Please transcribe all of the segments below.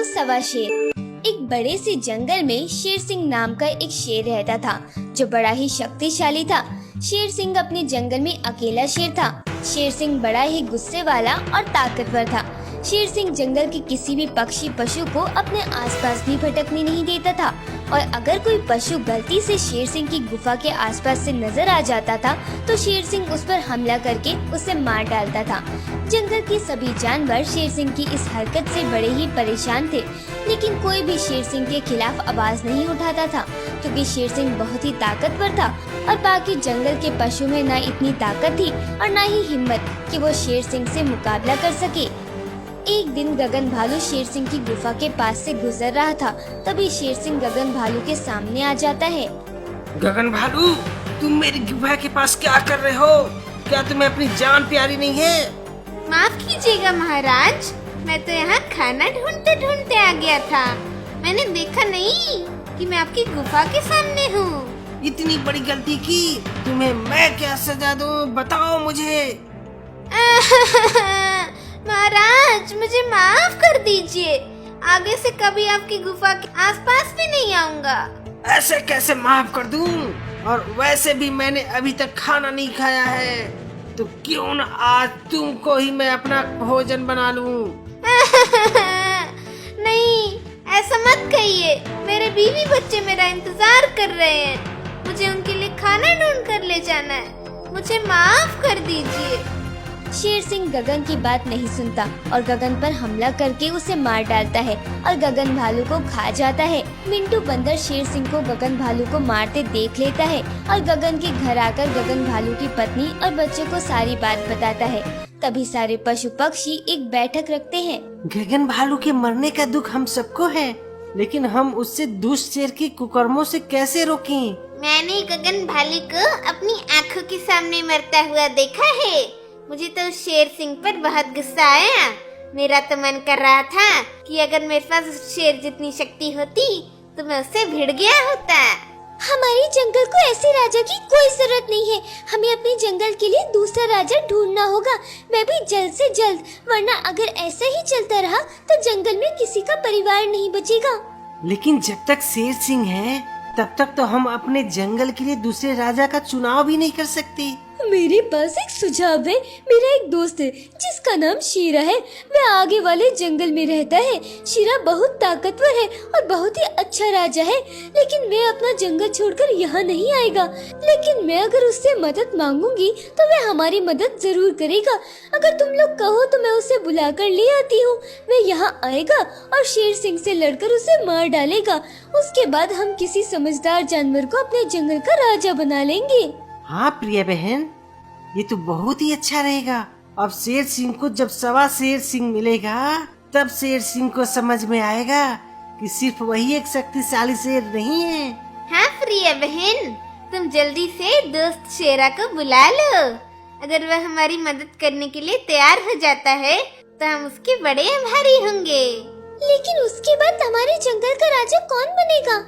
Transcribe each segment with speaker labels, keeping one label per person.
Speaker 1: सवा शेर। एक बड़े से जंगल में शेर सिंह नाम का एक शेर रहता था जो बड़ा ही शक्तिशाली था। शेर सिंह अपने जंगल में अकेला शेर था। शेर सिंह बड़ा ही गुस्से वाला और ताकतवर था। शेर सिंह जंगल के किसी भी पक्षी पशु को अपने आसपास भी भटकने नहीं देता था और अगर कोई पशु गलती से शेर सिंह की गुफा के आसपास से नजर आ जाता था तो शेर सिंह उस पर हमला करके उसे मार डालता था। जंगल के सभी जानवर शेर सिंह की इस हरकत से बड़े ही परेशान थे, लेकिन कोई भी शेर सिंह के खिलाफ आवाज नहीं उठाता था क्योंकि शेर सिंह बहुत ही ताकतवर था और बाकी जंगल के पशु में न इतनी ताकत थी और न ही हिम्मत कि वो शेर सिंह से मुकाबला कर सके। एक दिन गगन भालू शेर सिंह की गुफा के पास से गुजर रहा था। तभी शेर सिंह गगन भालू के सामने आ जाता है।
Speaker 2: गगन भालू, तुम मेरी गुफा के पास क्या कर रहे हो? क्या तुम्हें अपनी जान प्यारी नहीं है?
Speaker 3: माफ कीजिएगा महाराज, मैं तो यहाँ खाना ढूंढते ढूंढते आ गया था। मैंने देखा नहीं कि मैं आपकी गुफा के सामने हूँ।
Speaker 2: इतनी बड़ी गलती की, तुम्हें मैं क्या सजा दूँ? बताओ मुझे।
Speaker 3: महाराज, मुझे माफ कर दीजिए। आगे से कभी आपकी गुफा के आसपास भी नहीं आऊंगा।
Speaker 2: ऐसे कैसे माफ कर दूं? और वैसे भी मैंने अभी तक खाना नहीं खाया है, तो क्यों न आज तुमको ही मैं अपना भोजन बना लूं?
Speaker 3: नहीं, ऐसा मत कहिए। मेरे बीवी बच्चे मेरा इंतजार कर रहे हैं। मुझे उनके लिए खाना ढूंढ कर ले जाना है। मुझे माफ कर दीजिए।
Speaker 1: शेर सिंह गगन की बात नहीं सुनता और गगन पर हमला करके उसे मार डालता है और गगन भालू को खा जाता है। मिंटू बंदर शेर सिंह को गगन भालू को मारते देख लेता है और गगन के घर आकर गगन भालू की पत्नी और बच्चे को सारी बात बताता है। तभी सारे पशु पक्षी एक बैठक रखते हैं।
Speaker 2: गगन भालू के मरने का दुख हम सबको है, लेकिन हम उससे दुष्ट शेर के कुकर्मों से कैसे रोकें?
Speaker 3: मैंने गगन भालू को अपनी आँखों के सामने मरता हुआ देखा है। मुझे तो शेर सिंह पर बहुत गुस्सा आया। मेरा तो मन कर रहा था कि अगर मेरे पास उस शेर जितनी शक्ति होती तो मैं उससे भिड़ गया होता।
Speaker 1: हमारे जंगल को ऐसे राजा की कोई जरूरत नहीं है। हमें अपने जंगल के लिए दूसरा राजा ढूंढना होगा, मैं भी जल्द से जल्द, वरना अगर ऐसा ही चलता रहा तो जंगल में किसी का परिवार नहीं बचेगा।
Speaker 2: लेकिन जब तक शेर सिंह है तब तक तो हम अपने जंगल के लिए दूसरे राजा का चुनाव भी नहीं कर सकते।
Speaker 1: मेरे पास एक सुझाव है। मेरा एक दोस्त है जिसका नाम शीरा है। वह आगे वाले जंगल में रहता है। शीरा बहुत ताकतवर है और बहुत ही अच्छा राजा है, लेकिन वह अपना जंगल छोड़कर यहाँ नहीं आएगा। लेकिन मैं अगर उससे मदद मांगूंगी तो वह हमारी मदद जरूर करेगा। अगर तुम लोग कहो तो मैं उसे बुलाकर ले आती हूँ। वह यहाँ आएगा और शेर सिंह से लड़कर उसे मार डालेगा। उसके बाद हम किसी समझदार जानवर को अपने जंगल का राजा बना लेंगे।
Speaker 2: हाँ प्रिय बहन, ये तो बहुत ही अच्छा रहेगा। अब शेर सिंह को जब सवा शेर सिंह मिलेगा तब शेर सिंह को समझ में आएगा कि सिर्फ वही एक शक्तिशाली शेर नहीं है।
Speaker 3: हाँ प्रिय बहन, तुम जल्दी से दोस्त शेरा को बुला लो। अगर वह हमारी मदद करने के लिए तैयार हो जाता है तो हम उसके बड़े आभारी होंगे।
Speaker 1: लेकिन उसके बाद हमारे जंगल का राजा कौन बनेगा?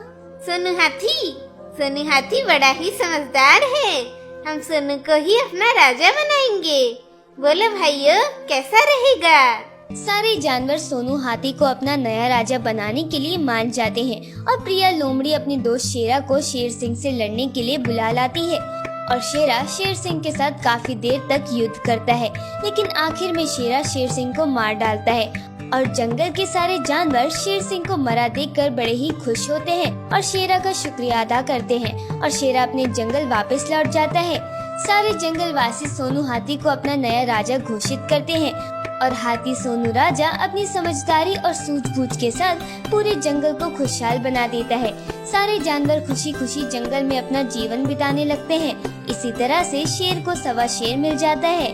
Speaker 3: सोनू हाथी। सोनू हाथी बड़ा ही समझदार है। हम सोनू को ही अपना राजा बनाएंगे। बोलो भाइयों, कैसा रहेगा?
Speaker 1: सारे जानवर सोनू हाथी को अपना नया राजा बनाने के लिए मान जाते हैं और प्रिया लोमड़ी अपने दोस्त शेरा को शेर सिंह से लड़ने के लिए बुला लाती है और शेरा शेर सिंह के साथ काफी देर तक युद्ध करता है, लेकिन आखिर में शेरा शेर सिंह को मार डालता है और जंगल के सारे जानवर शेर सिंह को मरा देखकर बड़े ही खुश होते हैं और शेरा का शुक्रिया अदा करते हैं और शेरा अपने जंगल वापस लौट जाता है। सारे जंगल वासी सोनू हाथी को अपना नया राजा घोषित करते हैं और हाथी सोनू राजा अपनी समझदारी और सूझबूझ के साथ पूरे जंगल को खुशहाल बना देता है। सारे जानवर खुशी खुशी जंगल में अपना जीवन बिताने लगते हैं। इसी तरह से शेर को सवा शेर मिल जाता है।